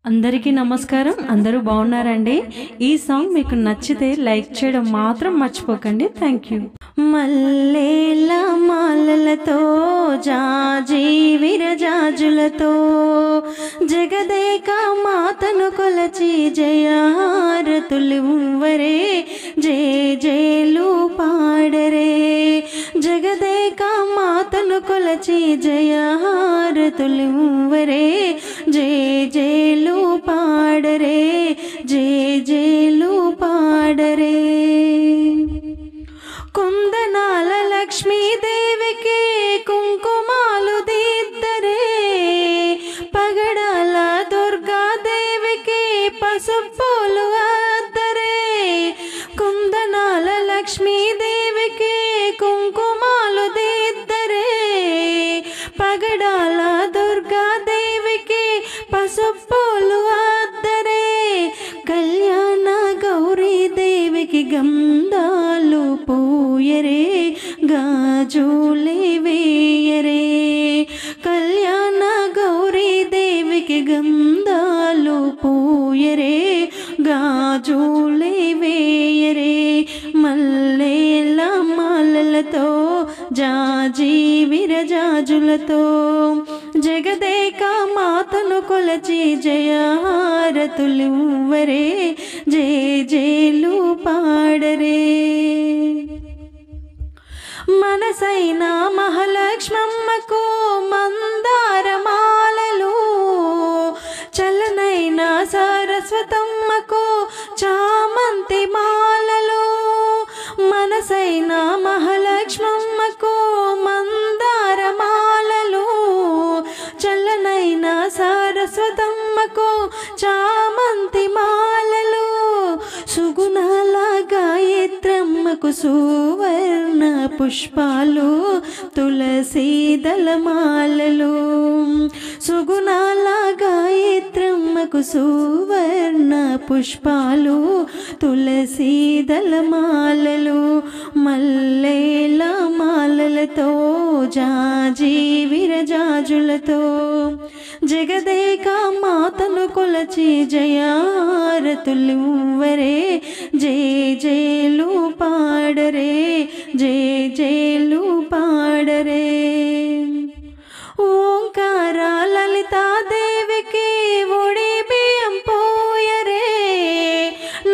అందరికీ నమస్కారం. అందరూ బాగున్నారండి? ఈ సాంగ్ మీకు నచ్చితే లైక్ చేయడం మాత్రం మర్చిపోకండి. Thank you. మల్లేల మాలలతో జాజి విరజాజులతో జగదేక మాతను కొలచి జయహారతులివ్వరే, జయ జయలు పాడరే. జగదేక మాతను కొలచి జయహారతులివ్వరే, జయ జయలు పాడరే, జయ జయలు పాడరే. కుందనాల లక్ష్మీదేవికి కుంకుమాలు దిద్దరే, పగడాల దుర్గాదేవికి పసుపులు అద్దరే. కుందనాల లక్ష్మీదేవికి కుంకుమాలు దిద్దరే, పగడాల దుర్గాదేవికి పసుపులు అద్దరే. కళ్యాణ గౌరీదేవికి గంధాలు పూయరే, గాజులే వేయరే. కళ్యాణ గౌరీదేవికి గంధాలు పూయరే, గాజులే వేయరే. మల్లేల మాలలతో జాజి విరజాజులతో జగదేక మాతను కొలచి జయహారతులివ్వరే, జయ జయలు పాడరే. మనసైన మహాలక్ష్మమ్మకు మందారమాలలు, చలనైన సరస్వతమ్మకు చామంతి మాలలు. మనసైన మహాలక్ష్మమ్మకు మందారమాలలు, చలనైన సరస్వతమ్మకు చామంతి మాలలు. సుగుణాల గాయత్రమ్మకు సువర్ణ పుష్పాలు, తులసి దళమాలలు. సుగుణాల గాయత్రమ్మకు సువర్ణ పుష్పాలు, తులసి దళమాలలు. మల్లేల మాలలతో జాజి విరజాజులతో జగదేక మాతను కొలచి జయహారతులివ్వరే, జయ జయలు పాడరే, జయ జయలు పాడరే. ఓంకార లలితాదేవికి ఒడి బియ్యం పోయరే,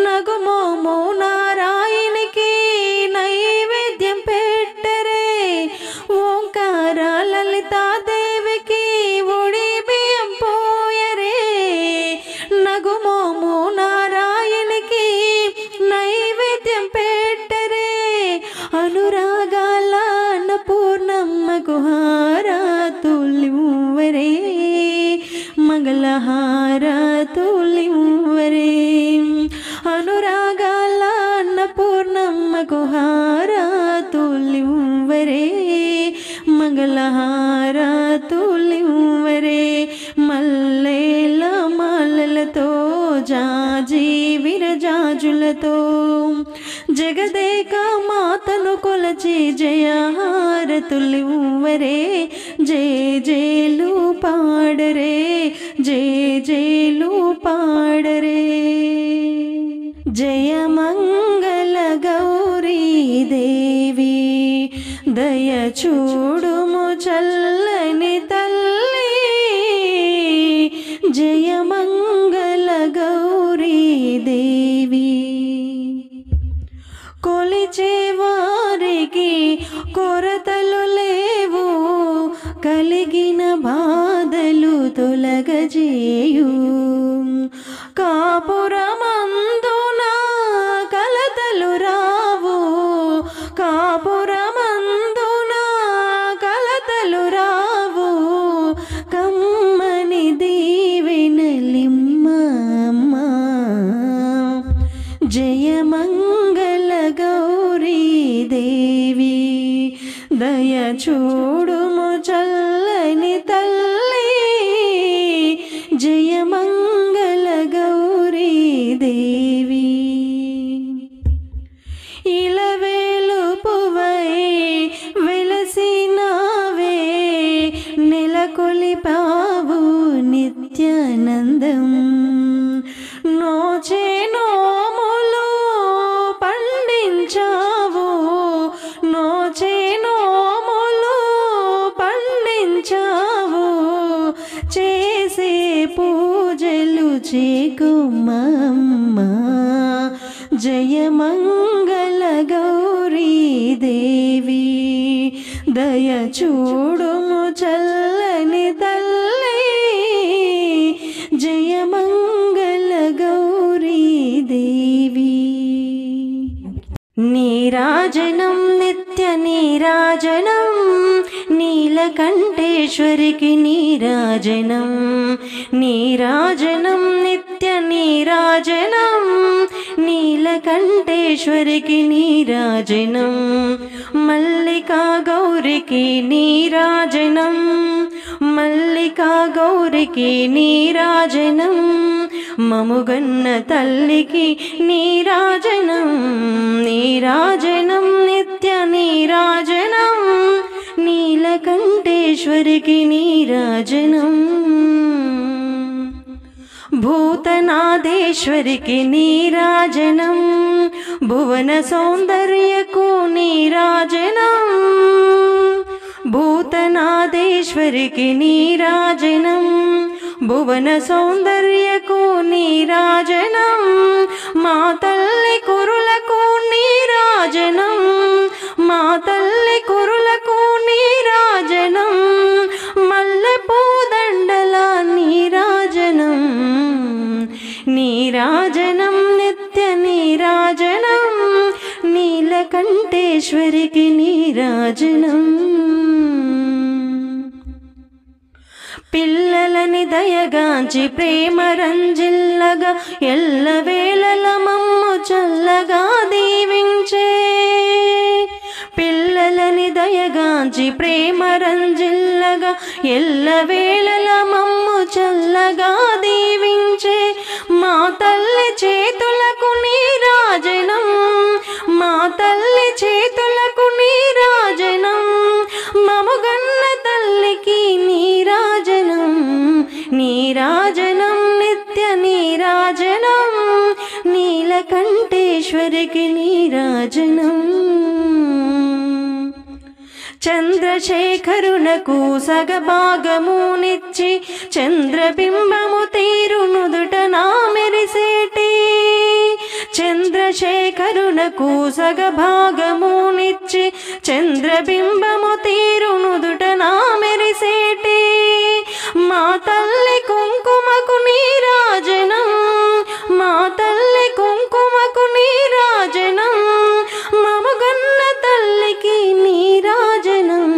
నగుమోము నారాయణికి నైవేద్యం పెట్టరే. ఓంకార లలితాదేవికి ఒడి బియ్యం పోయరే, నగుమోము నారాయణికి నైవేద్యం పెట్టరే. అనురాగాల అన్నపూర్ణమ్మకు హారతులివ్వరే, మంగళహారతులివ్వరే. అనురాగాల అన్నపూర్ణమ్మకు హారతులివ్వరే, మంగళహారతులివ్వరే. మల్లేల మాలలతో జాజి విరజాజులతో జగదేక మాతను కొలచి జయహారతులివ్వరే, జయ జయలు పాడరే, జయ జయలు పాడరే. జయ మంగళ గౌరీ దేవి, దయ చూడుము చల్లని తల్లి. జయ మంగళ గౌరీ దేవి, కొలిచే వారికి కొరతలు లేవు, కలిగిన బాధలు తొలగజేయు. కాపురమందున కలతలు రావు, కాపురమందున కలతలు రావు. కమ్మని దీవెనలిమ్మ, జయ మంగళ గౌరీ దేవి, దయ చూడుము చల్లని తల్లి. జయ మంగళ గౌరీ దేవి, ఇలవేలుపువై వెలసినావే, నెలకొలిపావు నిత్యానందం. చేకుమమ్మా జయమంగళ గౌరీ దేవి దయ చూడుము చల్లని తల్లి జయమంగళ గౌరీ దేవి నీరాజనం నిత్య నీరాజనం నీలకంఠేశ్వరికి నీరాజనం నీరాజనం నిత్య నీరాజనం నీలకంఠేశ్వరికి నీరాజనం మల్లికా గౌరికి నీరాజనం మల్లికా గౌరికి నీరాజనం మముగన్న తల్లికి నీరాజనం నీరాజనం నిత్య నీరాజనం నీలకంఠేశ్వరికి నీరాజనం భూతనాథేశ్వరికి నీరాజనం భువన సౌందర్యకు నీరాజనం భూతనాథేశ్వరికి నీరాజనం భువన సౌందర్యకు నీరాజనం మా తల్లి కురులకు నీరాజనం మా తల్లి కురులకు నీరాజనం మల్లెపూ దండల నీరాజనం నీరాజనం నిత్య నీరాజనం నీలకంఠేశ్వరికి నీరాజనం పిల్లలని దయగాంచి ప్రేమ రంజిల్లగా ఎల్లవేళల మమ్ము చల్లగా దీవించే పిల్లలని దయగాంచి ప్రేమ రంజిల్లగా ఎల్లవేళల మమ్ము చల్లగా దీవించే మా తల్లి చేతులకు నీరాజనం మా తల్లి చేతులకు నీరాజనం మముగన్న తల్లికి నీరాజనం నీరాజనం నిత్య నీరాజనం నీలకంఠేశ్వరికి నీరాజనం చంద్రశేఖరునకు సగభాగమునిచ్చి చంద్రబింబము తీరునుదుట నా మెరిసేటి చంద్రశేఖరునకు సగభాగమునిచ్చి చంద్రబింబము తీరునుదుట నా మెరిసేటి మా తల్లి కుంకుమకు నీరాజనం మా తల్లి కుంకుమకు నీరాజనం మముగన్న తల్లికి నీరాజనం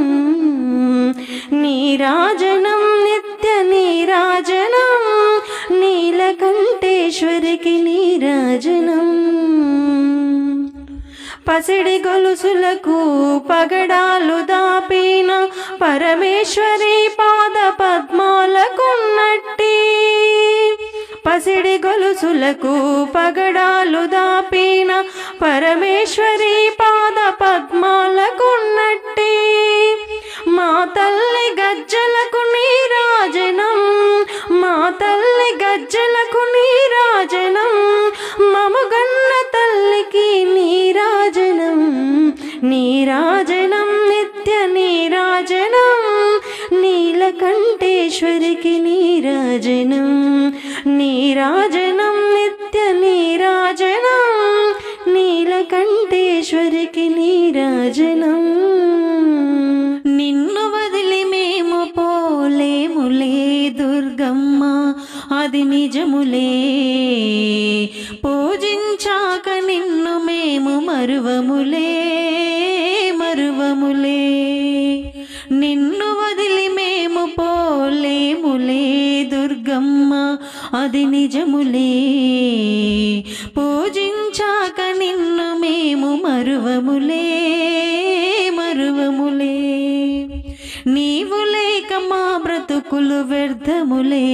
నీరాజనం నిత్య నీరాజనం నీలకంఠేశ్వరికి నీరాజనం పసిడి గొలుసులకు పగడాలు దాపిన పరమేశ్వరి పాద పద్మాలకున్నట్టి పసిడి గొలుసులకు పగడాలు దాపిన పరమేశ్వరి పాద పద్మాలకున్నట్టి మా తల్లి గజ్జలకు నీరాజనం మా తల్లి గజ్జలకు నీరాజనం మముగన్న తల్లికి నీరాజనం నీరాజనం నిత్య నీరాజనం నీలకంఠేశ్వరికి నీరాజనం నీరాజనం నిత్య నీరాజనం నీలకంఠేశ్వరికి నీరాజనం నిన్ను వదిలి మేము పోలేములే దుర్గమ్మ అది నిజములే పూజించాక నిన్ను మేము మరువములే మరువములే నిన్ను వదిలి మేము పోలేములే దుర్గమ్మ అది నిజములే పూజించాక నిన్ను మేము మరువములే మరువములే నీవు లేక మా బ్రతుకులు వ్యర్థములే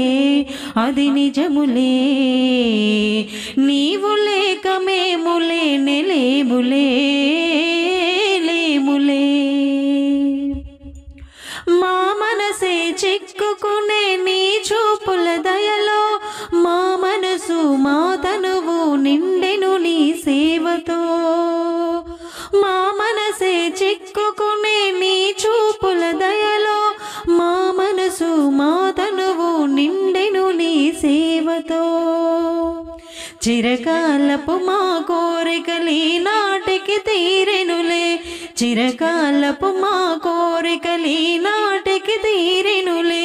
అది నిజములే నీవు లేక మేము లేనే లేములే లేములే మా మనసే చిక్కుకునే నీ చూపుల దయలో మా మనసు మా తనువు నిండెను నీ సేవతో మా మనసే చిక్కుకునే నీ చూపుల దయలో మా మనసు మా తనువు నిండెను నీ సేవతో చిరకాలపు మా కోరికలీ నాటికి తీరెనులే చిరకాలపు మా కోరికలీ నాటికి తీరెనులే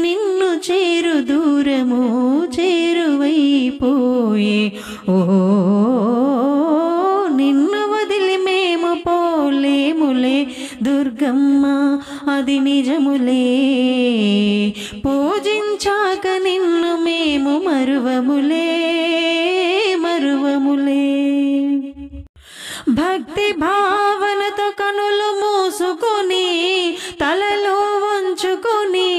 నిన్ను చేరు దూరము చేరువైపోయే ఓ నిన్ను వదిలి మేము పోలేములే దుర్గమ్మ అది నిజములే పూజించాక నిన్ను మేము మరువములే మరువములే భక్తి భావనతో కనులు మూసుకొని తలలో వంచుకొని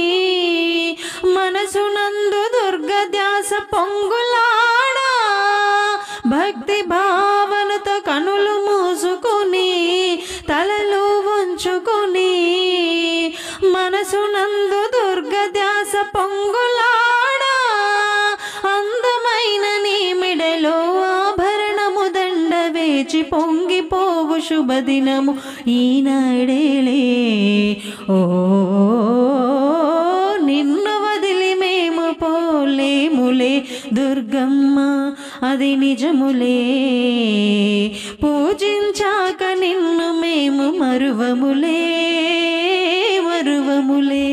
మనసునందు దుర్గ ధ్యాస పొంగులాడా భక్తి భావనతో కనులు మూసుకొని తలలో వంచుకొని మనసునందు దుర్గ ధ్యాస పొంగులాడా అందమైన నీ మెడలో ఆభరణము దండ వేచి పొంగిపోవు శుభదినము ఈనాడేలే ఓ నిన్ను వదిలి మేము పోలేములే దుర్గమ్మ అది నిజములే పూజించాక నిన్ను మేము మరువములే మరువములే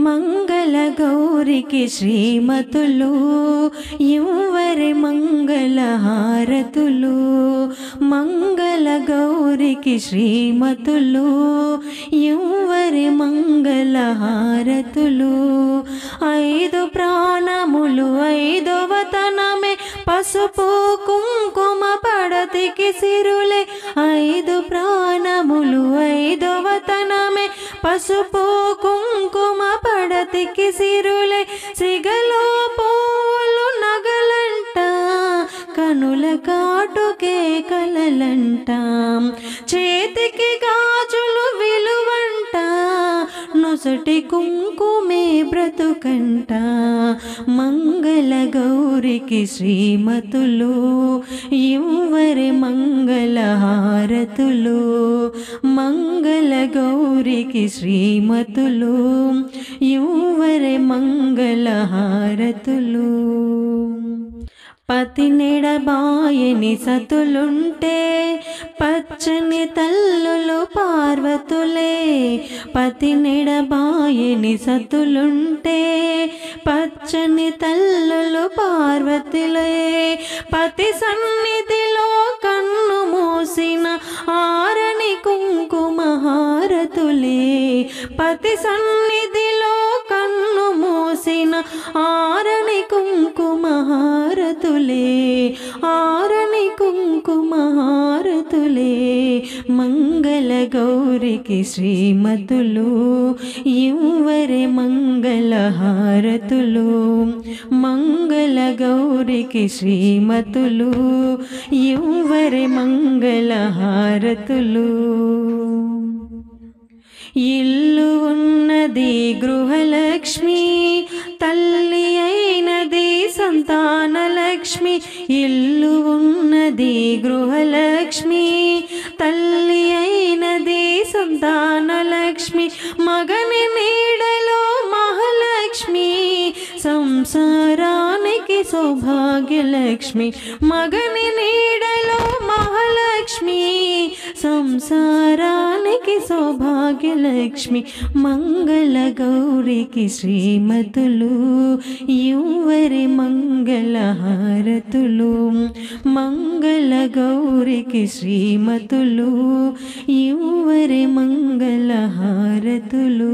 మంగళ గౌరికి శ్రీమతులు యువరి మంగళ హారతులు మంగళ గౌరికి శ్రీమతులు యువరి మంగళ హారతులు ఐదు ప్రాణములు ఐదవ తనమే పసుపు కుంకుమ పడతికి సిరులే ఐదు ప్రాణములు ఐదవ తనమే పసుపు కుంకుమ పడతికి సిరులే సిగలో పూలు నగలంట కనుల కాటుకే కలలంట చేతికి గాజులు విలువంట నొసటి కుంకుమే బ్రతుకంట మంగళ గౌరికి శ్రీమతులు యువరి మంగళ హారతులు మంగళ గౌరికి శ్రీమతులు యువరి మంగళ హారతులు పతినెడబాయని సతులుంటే పచ్చని తల్లులు పార్వతులే పతినెడబాయని సతులుంటే పచ్చని తల్లులు పార్వతులే పతి సన్నిధిలో కన్ను మూసిన ఆరని కుంకుమ హారతులే పతి సన్నిధిలో కన్ను మూసిన ఆరని కుంకుమ హారతులే ఆరని కుంకుమ హారతులే మంగళ గౌరికి శ్రీమతులు యువరి మంగళ హారతులు మంగళ గౌరికి శ్రీమతులు యువరి మంగళ హారతులు ఇల్లు ఉన్నది గృహలక్ష్మి తల్లి అయినది సంతానలక్ష్మి ఇల్లు ఉన్నది గృహలక్ష్మి తల్లి అయినది సంతానలక్ష్మి మగని నీడలో మహాలక్ష్మి సంసారానికి సౌభాగ్యలక్ష్మి మగని నీడలో మహాలక్ష్మి సంసారానికి సౌభాగ్యలక్ష్మి మంగళ గౌరికి శ్రీమతులు యువరి మంగళ హారతులు మంగళ గౌరికి శ్రీమతులు యువరి మంగళ హారతులు